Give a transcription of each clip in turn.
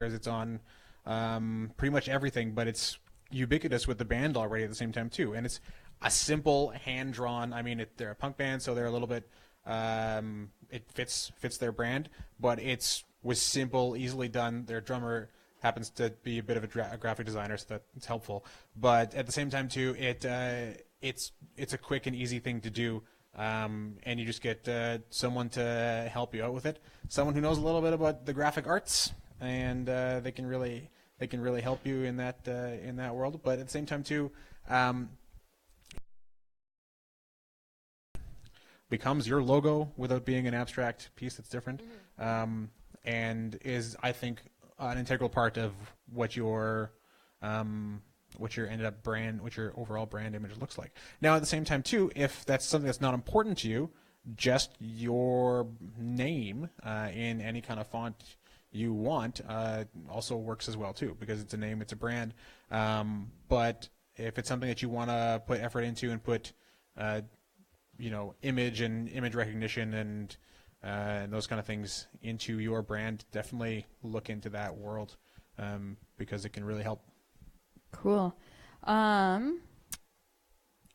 it's on pretty much everything, but it's ubiquitous with the band already at the same time too. And it's a simple hand drawn. I mean, they're a punk band, so they're a little bit. It fits their brand, but it's was simple, easily done. Their drummer happens to be a bit of a graphic designer, so that it's helpful. But at the same time too, it's a quick and easy thing to do. And you just get someone to help you out with it. Someone who knows a little bit about the graphic arts, and they can really help you in that world. But at the same time too, becomes your logo without being an abstract piece that's different, and is, I think, an integral part of what your overall brand image looks like. Now, at the same time too, if that's something that's not important to you, just your name in any kind of font you want also works as well too, because it's a name, it's a brand. But if it's something that you want to put effort into and put image and image recognition and those kind of things into your brand, definitely look into that world, because it can really help. Cool. I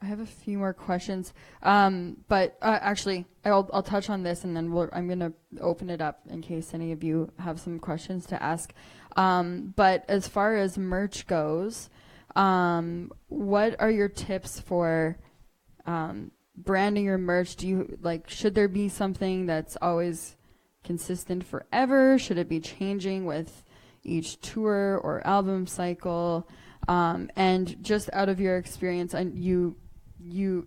have a few more questions, but actually, I'll touch on this, and then I'm going to open it up in case any of you have some questions to ask. But as far as merch goes, what are your tips for branding your merch? Should there be something that's always consistent forever? Should it be changing with each tour or album cycle? And just out of your experience, and you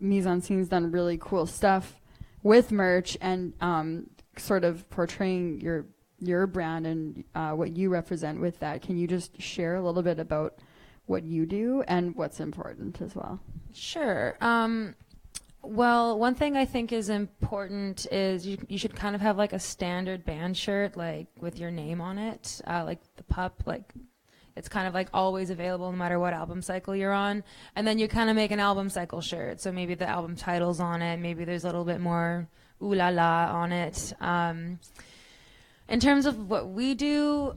Mise en Scene's done really cool stuff with merch and sort of portraying your brand and what you represent with that. Can you just share a little bit about what you do and what's important as well? Sure. Well, one thing I think is important is you should kind of have like a standard band shirt, like with your name on it, like the pup, like it's kind of like always available no matter what album cycle you're on. And then you kind of make an album cycle shirt. So maybe the album title's on it. Maybe there's a little bit more ooh la la on it. In terms of what we do,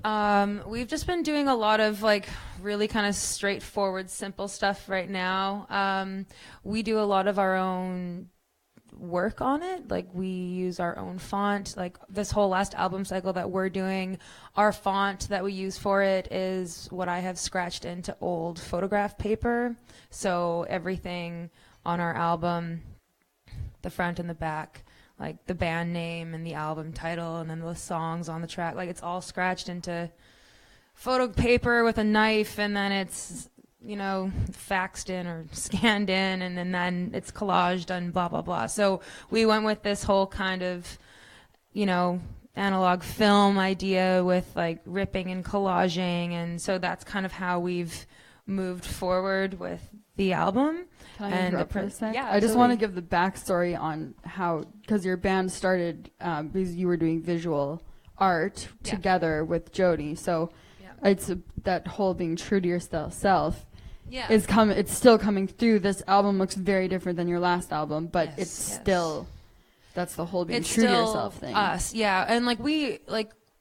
we've just been doing a lot of like really kind of straightforward, simple stuff right now. We do a lot of our own work on it. Like we use our own font. Like this whole last album cycle that we're doing, our font that we use for it is what I have scratched into old photograph paper. So everything on our album, the front and the back, like the band name and the album title and then the songs on the track, like it's all scratched into photo paper with a knife, and then it's faxed in or scanned in, and then it's collaged and blah blah blah. So we went with this whole kind of analog film idea with like ripping and collaging, and so that's kind of how we've moved forward with the album. Can I interrupt for a sec? Yeah, I just want to give the backstory on how, because your band started because you were doing visual art together with Jody. So it's that whole being true to yourself. Yeah, it's still coming through. This album looks very different than your last album, but it's still, that's the whole being true to yourself thing. Us, yeah, and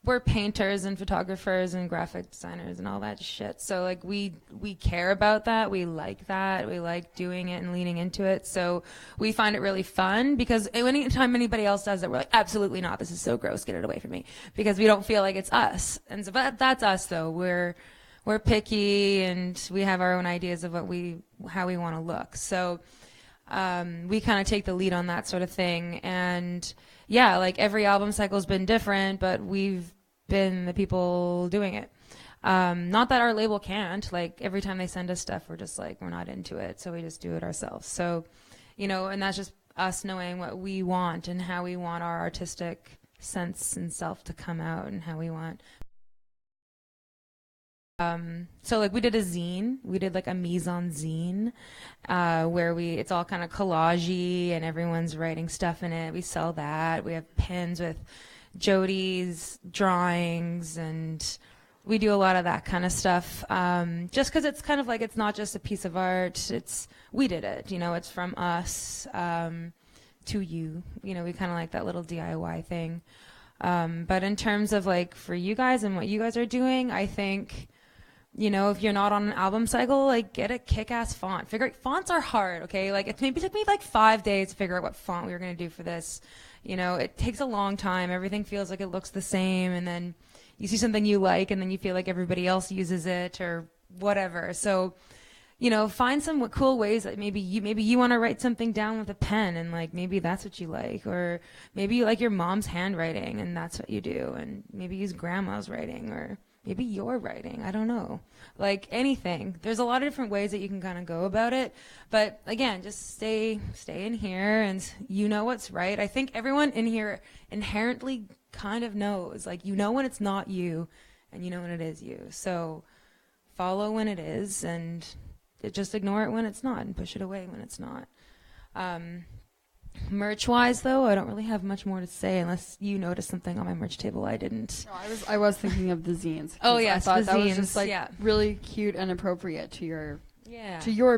we're painters and photographers and graphic designers and all that shit. So like we care about that. We like that. We like doing it and leaning into it. So we find it really fun, because anytime anybody else does it, we're like, absolutely not. This is so gross. Get it away from me, because we don't feel like it's us. And so that's us though. We're picky and we have our own ideas of how we want to look. So we kind of take the lead on that sort of thing. And yeah, like every album cycle's been different, but we've been the people doing it. Not that our label can't. Like every time they send us stuff, we're just like, we're not into it, so we just do it ourselves. So, and that's just us knowing what we want and how we want our artistic sense and self to come out, and how we want. So like we did a zine. We did like a mise en zine, where it's all kind of collagey and everyone's writing stuff in it. We sell that. We have pins with Jody's drawings, and we do a lot of that kind of stuff. Just because it's kind of like, it's not just a piece of art. We did it. It's from us to you. We kind of like that little DIY thing. But in terms of like for you guys and what you guys are doing, I think, you know, if you're not on an album cycle, like get a kick-ass font. Fonts are hard, okay? Like it maybe took me like 5 days to figure out what font we were going to do for this. You know, it takes a long time. Everything feels like it looks the same, and then you see something you like, and then you feel like everybody else uses it or whatever. So, you know, find some cool ways that maybe you want to write something down with a pen, and like maybe that's what you like, or maybe you like your mom's handwriting and that's what you do, and maybe use grandma's writing, or maybe your writing. I don't know. Like anything. There's a lot of different ways that you can kind of go about it. But again, just stay in here, and you know what's right. I think everyone in here inherently kind of knows. Like, you know when it's not you, and you know when it is you. So follow when it is, and just ignore it when it's not, and push it away when it's not. Merch-wise, though, I don't really have much more to say unless you noticed something on my merch table I didn't. No, I was thinking of the zines. Oh, yes, I thought the that was zines, just like yeah. really cute and appropriate to your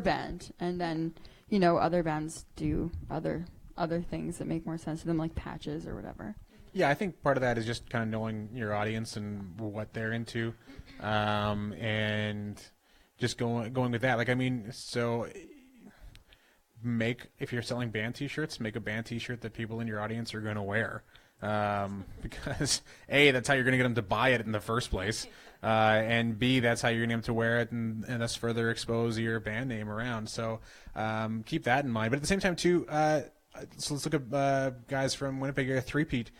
band. And then, you know, other bands do other things that make more sense to them, like patches or whatever. Yeah, I think part of that is just kind of knowing your audience and what they're into, and just going with that. Like, I mean, so if you're selling band T-shirts, make a band T-shirt that people in your audience are going to wear, because A, that's how you're going to get them to buy it in the first place, and B, that's how you're going to get them to wear it, and thus further expose your band name around. So keep that in mind. But at the same time, too, so let's look at guys from Winnipeg here, Three-Peat.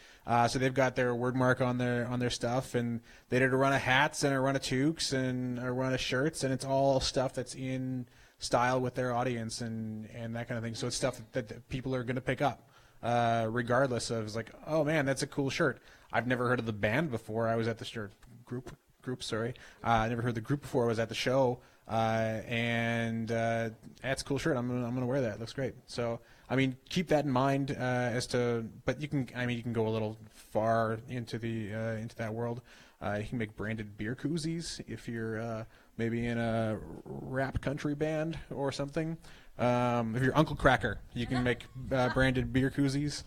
So they've got their word mark on their stuff, and they did a run of hats and a run of toques and a run of shirts, and it's all stuff that's in style with their audience and that kind of thing. So it's stuff that people are going to pick up, regardless of, it's like, oh man, that's a cool shirt. I've never heard of the band before. I was at the group. Sorry, I never heard the group before. I was at the show, and that's a cool shirt. I'm gonna wear that. It looks great. So I mean, keep that in mind but you can go a little far into that world. You can make branded beer koozies if you're maybe in a rap country band or something. If you're Uncle Cracker, you can make branded beer koozies.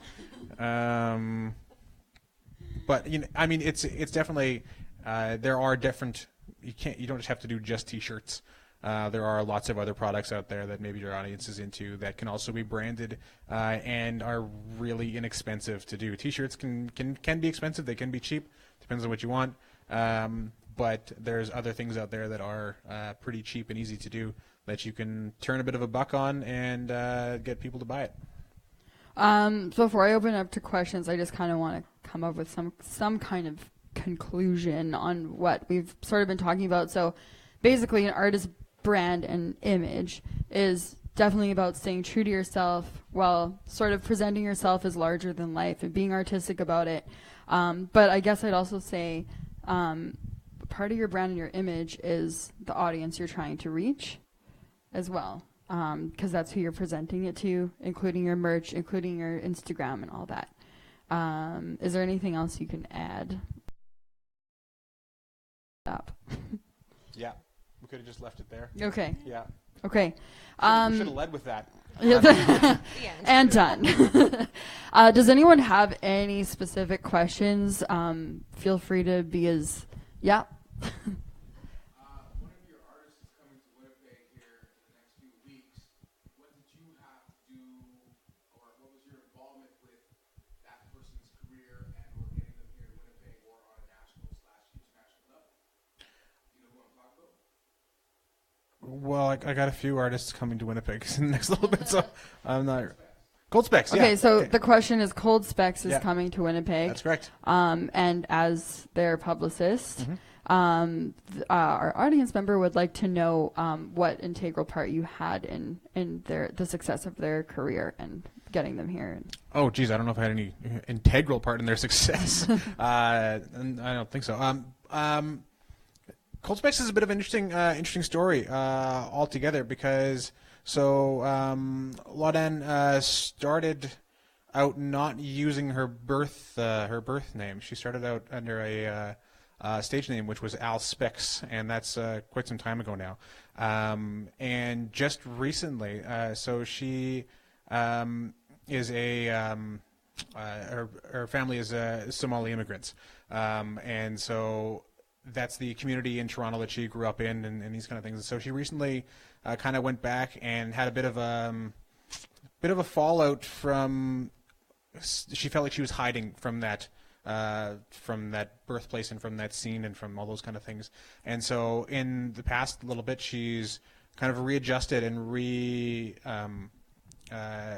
But you know, I mean, it's definitely there are different. You don't just have to do just T-shirts. There are lots of other products out there that maybe your audience is into that can also be branded and are really inexpensive to do. T-shirts can be expensive. They can be cheap. Depends on what you want. But there's other things out there that are pretty cheap and easy to do that you can turn a bit of a buck on and get people to buy it. So before I open up to questions, I just kind of want to come up with some kind of conclusion on what we've sort of been talking about. So basically, an artist brand and image is definitely about staying true to yourself while sort of presenting yourself as larger than life and being artistic about it. But I guess I'd also say part of your brand and your image is the audience you're trying to reach as well, because that's who you're presenting it to, including your merch, including your Instagram and all that. Is there anything else you can add? Up. Yeah, we could have just left it there. Okay. Yeah. Okay. We should have led with that. And done. Does anyone have any specific questions? Feel free to be as... Yeah. One of your artists is coming to Winnipeg here in the next few weeks. What did you have to do, or what was your involvement with that person's career and or getting them here to Winnipeg or on a national/international level? You know who I'm talking about? Well, I got a few artists coming to Winnipeg in the next little bit, so I'm not... Cold Specs, yeah. Okay, so the question is, Cold Specs is coming to Winnipeg. That's correct. And as their publicist, our audience member would like to know what integral part you had in the success of their career and getting them here. Oh, geez, I don't know if I had any integral part in their success. And I don't think so. Cold Specs is a bit of an interesting story altogether, because Laudan started out not using her birth name. She started out under a stage name, which was Al Specs, and that's quite some time ago now. And just recently, so she is a her family is Somali immigrants, and so that's the community in Toronto that she grew up in, and these kind of things. And so she recently kind of went back and had a bit of a fallout from. She felt like she was hiding from that birthplace and from that scene and from all those kind of things. And so in the past little bit, she's kind of readjusted and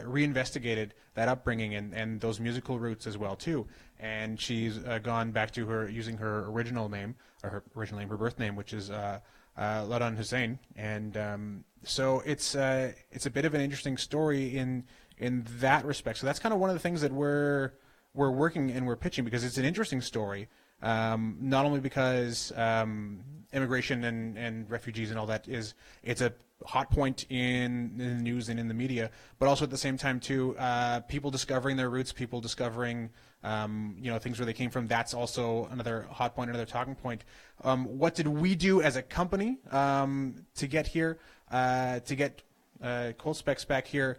reinvestigated that upbringing and those musical roots as well too. And she's gone back to using her original name, her birth name, which is Ladan Hussein. And so it's a bit of an interesting story in that respect. So that's kind of one of the things that we're working and we're pitching, because it's an interesting story, not only because immigration and refugees and all that it's a hot point in the news and in the media, but also at the same time too, people discovering their roots, people discovering things where they came from. That's also another hot point, another talking point. What did we do as a company to get here, to get Cold Specs back here?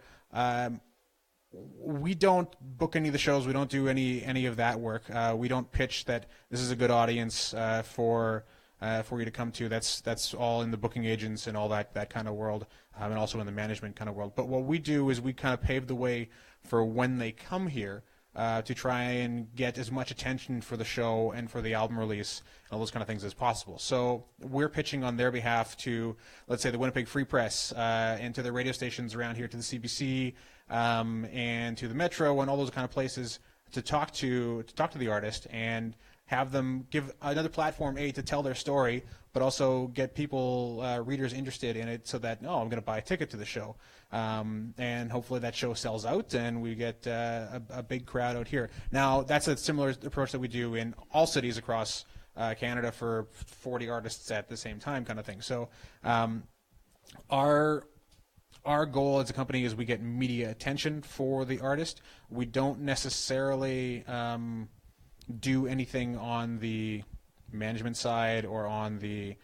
We don't book any of the shows. We don't do any of that work. We don't pitch that this is a good audience for you to come to. That's all in the booking agents and all that kind of world, and also in the management kind of world. But what we do is we kind of pave the way for when they come here to try and get as much attention for the show and for the album release and all those kind of things as possible. So we're pitching on their behalf to, let's say, the Winnipeg Free Press and to the radio stations around here, to the CBC and to the Metro and all those kind of places to talk to the artist and have them give another platform, to tell their story, but also get people, readers interested in it, so that, I'm going to buy a ticket to the show. And hopefully that show sells out and we get a big crowd out here. Now, that's a similar approach that we do in all cities across Canada for 40 artists at the same time kind of thing. So our goal as a company is we get media attention for the artist. We don't necessarily do anything on the management side or on the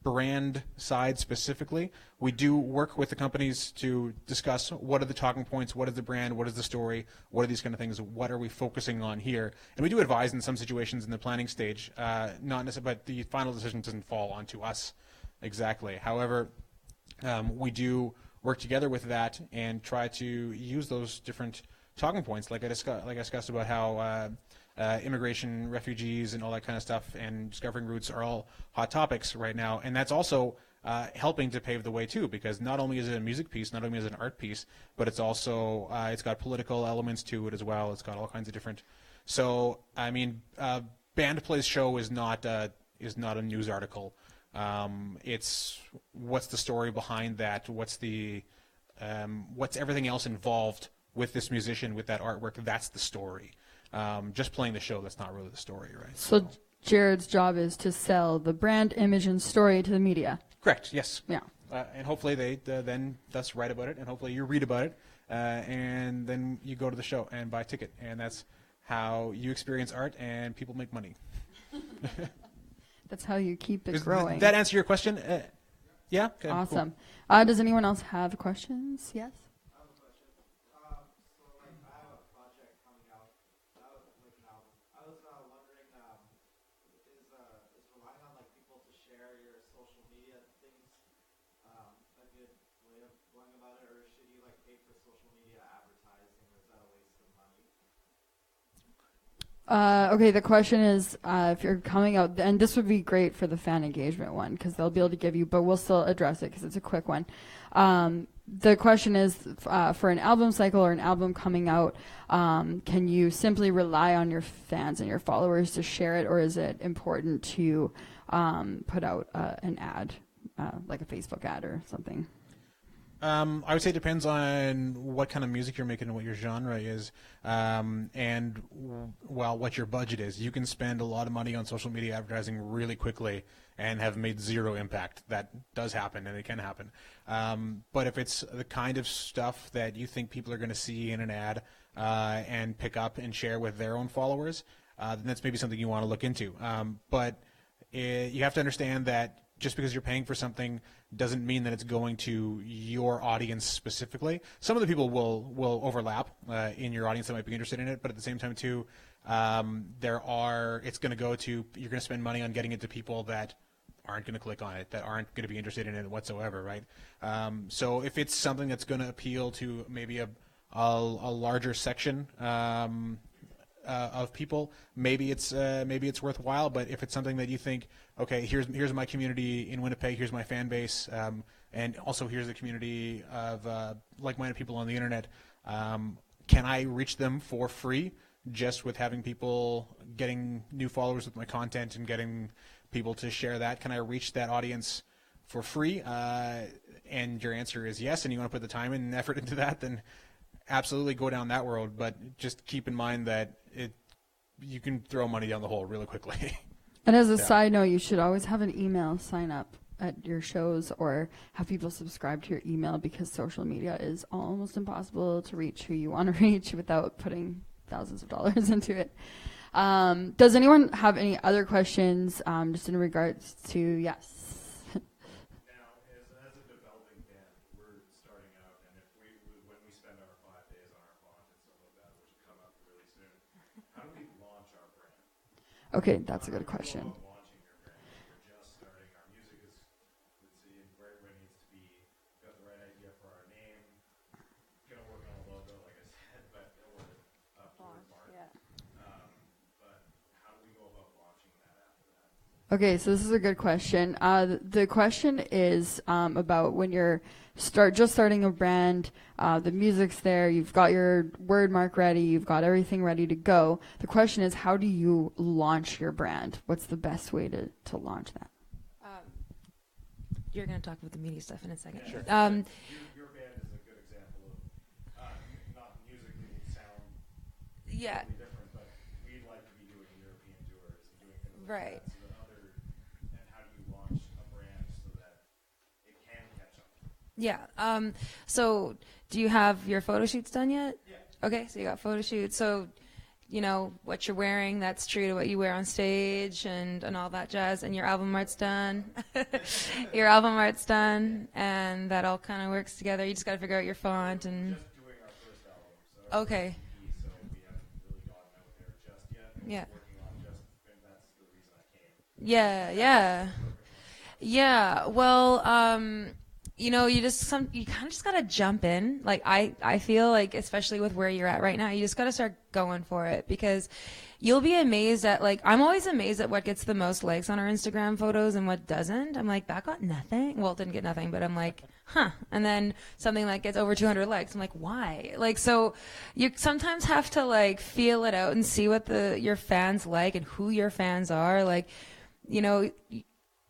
brand side specifically. We do work with the companies to discuss what are the talking points, what is the brand, what is the story, what are these kind of things, what are we focusing on here. And we do advise in some situations in the planning stage, not necessarily, but the final decision doesn't fall onto us exactly. However, we do work together with that and try to use those different talking points, like I discussed about how immigration, refugees, and all that kind of stuff, and discovering roots are all hot topics right now. And that's also helping to pave the way too, because not only is it a music piece, not only is it an art piece, but it's also it's got political elements to it as well. It's got all kinds of different. So I mean, Band Plays Show is not a news article. It's what's the story behind that? What's everything else involved with this musician, with that artwork? That's the story. Just playing the show, that's not really the story, right? So Jared's job is to sell the brand, image, and story to the media. Correct. Yes. Yeah. And hopefully they then thus write about it, and hopefully you read about it, and then you go to the show and buy a ticket, and that's how you experience art, and people make money. That's how you keep it growing. Did that answer your question? Yeah. Okay, awesome. Cool. Does anyone else have questions? Yes. I have a question. So, like, I have a project coming out. I was like an album. I was wondering, is relying on like people to share your social media things a good way of going about it, or should you like pay for social media advertising, or is that a waste of money? Okay, the question is, if you're coming out, and this would be great for the fan engagement one, because they'll be able to give you, but we'll still address it because it's a quick one. The question is, for an album cycle or an album coming out, can you simply rely on your fans and your followers to share it, or is it important to put out an ad, like a Facebook ad or something? I would say it depends on what kind of music you're making and what your genre is, and what your budget is. You can spend a lot of money on social media advertising really quickly and have made zero impact. That does happen, and it can happen. But if it's the kind of stuff that you think people are going to see in an ad and pick up and share with their own followers, then that's maybe something you want to look into. But you have to understand that just because you're paying for something doesn't mean that it's going to your audience specifically. Some of the people will overlap in your audience that might be interested in it, but at the same time too, it's going to go to, you're going to spend money on getting it to people that aren't going to click on it, that aren't going to be interested in it whatsoever, right? So if it's something that's going to appeal to maybe a larger section of people, maybe it's worthwhile. But if it's something that you think, okay, here's my community in Winnipeg, here's my fan base, and also here's the community of like-minded people on the internet, can I reach them for free just with having people getting new followers with my content and getting people to share that? Can I reach that audience for free? And your answer is yes, and you want to put the time and effort into that, then absolutely go down that road. But just keep in mind that you can throw money down the hole really quickly. And as a side note, you should always have an email sign up at your shows or have people subscribe to your email, because social media is almost impossible to reach who you want to reach without putting thousands of dollars into it. Does anyone have any other questions just in regards to, yes? Now, as a developing band, we're starting out, and if when we spend our 5 days on our font and stuff like that, which will come up really soon, how do we launch our brand? Okay, that's a good question. Launching your brand. We're just starting. Our music is where it needs to be. We've got the right idea for our name. Gonna work on a logo, like I said, but we're up to the mark. But how do we go about launching that after that? Okay, so this is a good question. The question is about when you're just starting a brand, the music's there, you've got your word mark ready, you've got everything ready to go. The question is, how do you launch your brand? What's the best way to launch that? You're going to talk about the media stuff in a second. Sure. Your band is a good example of not musically sound Yeah. totally different, but we'd like to be doing European tours and doing things like Right. that. And how do you launch a brand so that it can catch up? Yeah. So do you have your photo shoots done yet? Yeah. Okay, so you got photo shoots. So, you know, what you're wearing, that's true to what you wear on stage and all that jazz. And your album art's done. Your album art's done. And that all kind of works together. You just got to figure out your font and... Just doing our first album. So Okay. So we haven't really gotten out there just yet. And Yeah. we're working on just, and that's the reason I came. Yeah. Well, you know, you kind of just gotta jump in. Like I feel like, especially with where you're at right now, you just gotta start going for it, because you'll be amazed at, like, I'm always amazed at what gets the most likes on our Instagram photos and what doesn't. I'm like, that got nothing. Well, it didn't get nothing, but I'm like, huh. And then something like gets over 200 likes. I'm like, why? Like, so you sometimes have to like feel it out and see what your fans like and who your fans are. Like, you know,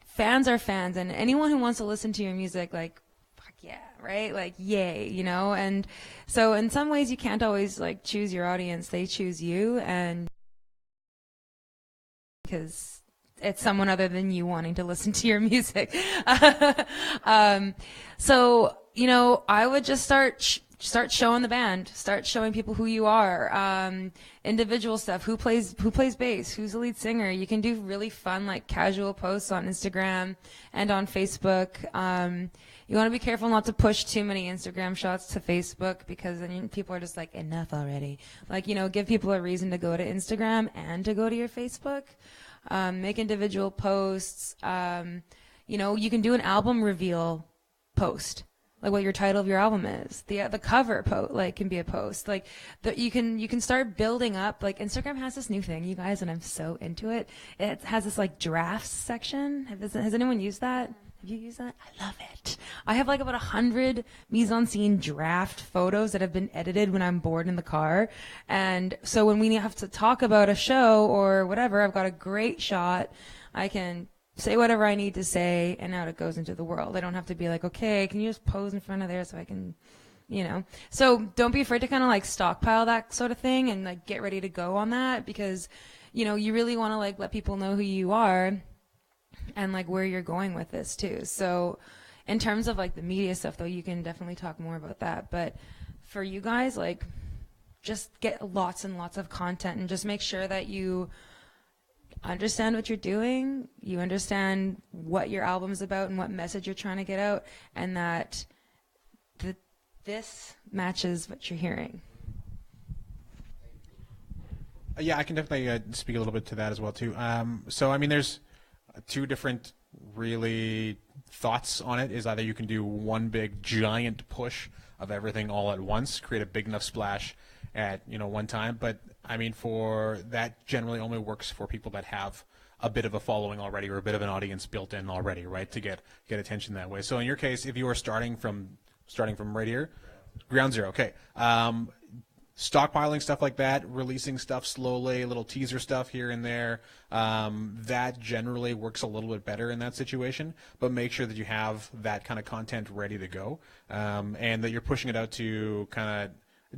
fans are fans, and anyone who wants to listen to your music, like, fuck yeah, right? Like, yay, you know? And so in some ways you can't always like choose your audience. They choose you, and because it's someone other than you wanting to listen to your music. So, you know, I would just start showing the band, start showing people who you are, individual stuff, who plays bass, who's the lead singer. You can do really fun, like, casual posts on Instagram and on Facebook. You want to be careful not to push too many Instagram shots to Facebook, because then people are just like, enough already. Like, you know, give people a reason to go to Instagram and to go to your Facebook. Make individual posts. You know, you can do an album reveal post, like what your title of your album is. The cover can be a post. Like, you can start building up. Like, Instagram has this new thing, you guys, and I'm so into it. It has this like drafts section. Has anyone used that? Have you used that? I love it. I have like about 100 mise-en-scene draft photos that have been edited when I'm bored in the car. And so when we have to talk about a show or whatever, I've got a great shot. I can say whatever I need to say, and out it goes into the world. I don't have to be like, okay, can you just pose in front of there so I can, you know. So don't be afraid to kind of like stockpile that sort of thing and like get ready to go on that, because, you know, you really want to like let people know who you are and like where you're going with this too. So in terms of like the media stuff, though, you can definitely talk more about that. But for you guys, like, just get lots and lots of content and just make sure that you understand what you're doing, you understand what your album's about and what message you're trying to get out, and that this matches what you're hearing. Yeah, I can definitely speak a little bit to that as well too. So I mean, there's two different really thoughts on it. Is either you can do one big giant push of everything all at once, create a big enough splash at one time. But I mean, for that generally only works for people that have a bit of a following already or a bit of an audience built in already, right? To get attention that way. So in your case, if you are starting from right here, ground zero, okay. Stockpiling stuff like that, releasing stuff slowly, little teaser stuff here and there, that generally works a little bit better in that situation. But make sure that you have that kind of content ready to go, and that you're pushing it out to kind of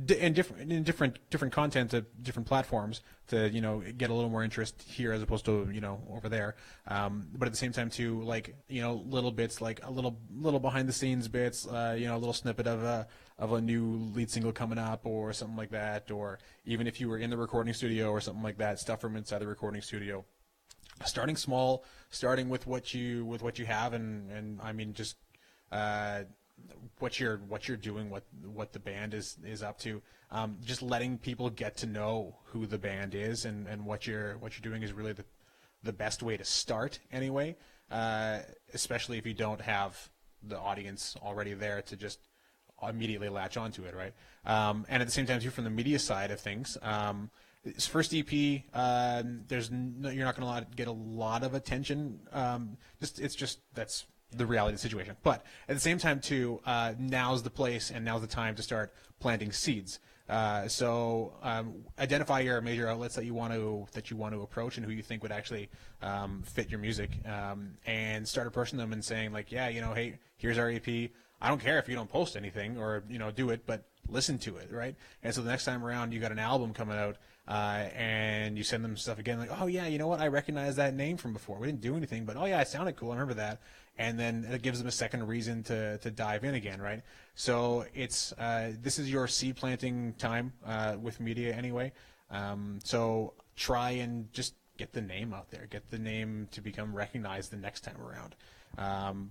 in different content to different platforms to get a little more interest here as opposed to over there. But at the same time too, like little bits, like a little behind the scenes bits, a little snippet of a new lead single coming up or something like that, or even if you were in the recording studio or something like that, stuff from inside the recording studio. Starting small, starting with what you have, and I mean just what you're doing, what the band is up to. Just letting people get to know who the band is and what you're doing is really the best way to start anyway. Especially if you don't have the audience already there to just immediately latch onto it, right? And at the same time too, from the media side of things, this first EP, you're not going to get a lot of attention. That's the reality of the situation. But at the same time too, now's the place and now's the time to start planting seeds. So identify your major outlets that you want to approach and who you think would actually fit your music, and start approaching them and saying like, yeah, hey, here's our EP. I don't care if you don't post anything or do it, but listen to it, right? And so the next time around, you got an album coming out, and you send them stuff again, like, oh yeah, you know what? I recognize that name from before. We didn't do anything, but oh yeah, it sounded cool. I remember that. And then it gives them a second reason to dive in again, right? So it's this is your seed planting time with media anyway. So try and just get the name out there, get the name to become recognized the next time around.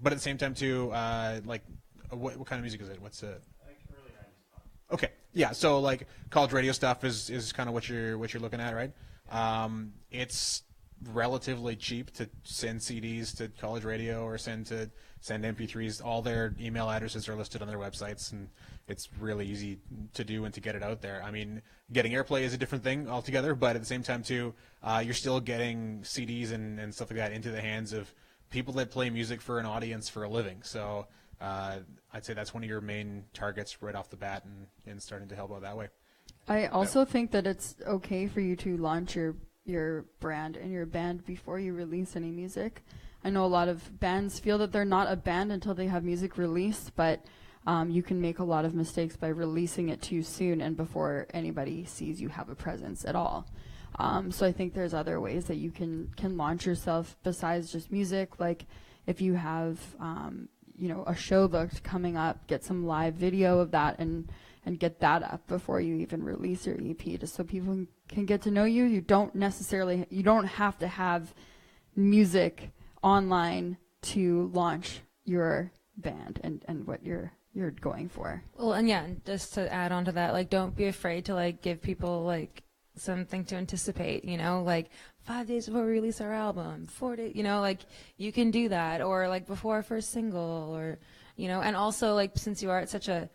But at the same time too, like what kind of music is it? What's it? I think early 90s pop. Okay, yeah. So like college radio stuff is kind of what you're looking at, right? It's relatively cheap to send CDs to college radio or send MP3s. All their email addresses are listed on their websites, and it's really easy to do and to get it out there. I mean, getting airplay is a different thing altogether, but at the same time too, you're still getting CDs and stuff like that into the hands of people that play music for an audience for a living. So I'd say that's one of your main targets right off the bat, and starting to help out that way. I also think that it's okay for you to launch your brand and your band before you release any music. I know a lot of bands feel that they're not a band until they have music released, but you can make a lot of mistakes by releasing it too soon and before anybody sees you have a presence at all. So I think there's other ways that you can launch yourself besides just music. Like if you have a show booked coming up, get some live video of that and get that up before you even release your EP, just so people can get to know you. You don't have to have music online to launch your band and what you're going for. Well, and yeah, just to add on to that, like, don't be afraid to like give people like something to anticipate, like 5 days before we release our album, 4 days, like you can do that, or like before our first single, or and also like since you're such a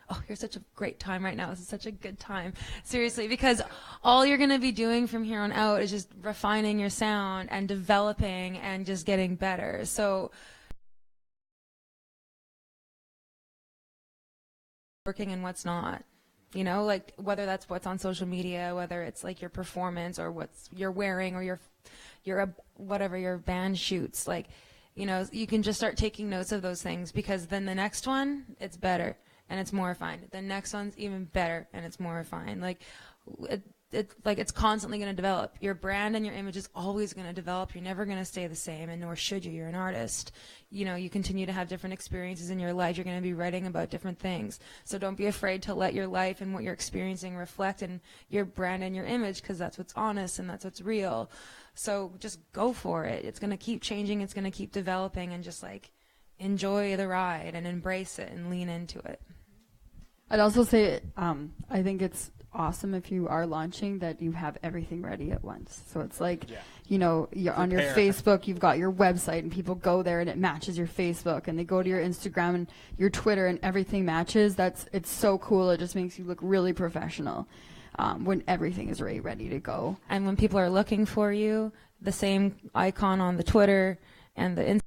great time right now, this is such a good time, seriously, because all you're going to be doing from here on out is just refining your sound and developing and just getting better. So working and what's not, like whether that's what's on social media, whether it's like your performance or what's you're wearing or your whatever your band shoots, like you can just start taking notes of those things, because then the next one, it's better and it's more refined. The next one's even better and it's more refined. Like it's constantly going to develop. Your brand and your image is always going to develop. You're never going to stay the same, and nor should you. You're an artist. You continue to have different experiences in your life. You're going to be writing about different things. So don't be afraid to let your life and what you're experiencing reflect in your brand and your image, because that's what's honest and that's what's real. So just go for it. It's going to keep changing. It's going to keep developing, and just like enjoy the ride and embrace it and lean into it. I'd also say I think it's awesome if you are launching that you have everything ready at once. So it's like, you're on your Facebook, you've got your website, and people go there and it matches your Facebook, and they go to your Instagram and your Twitter and everything matches. It's so cool. It just makes you look really professional when everything is ready to go. And when people are looking for you, the same icon on the Twitter and the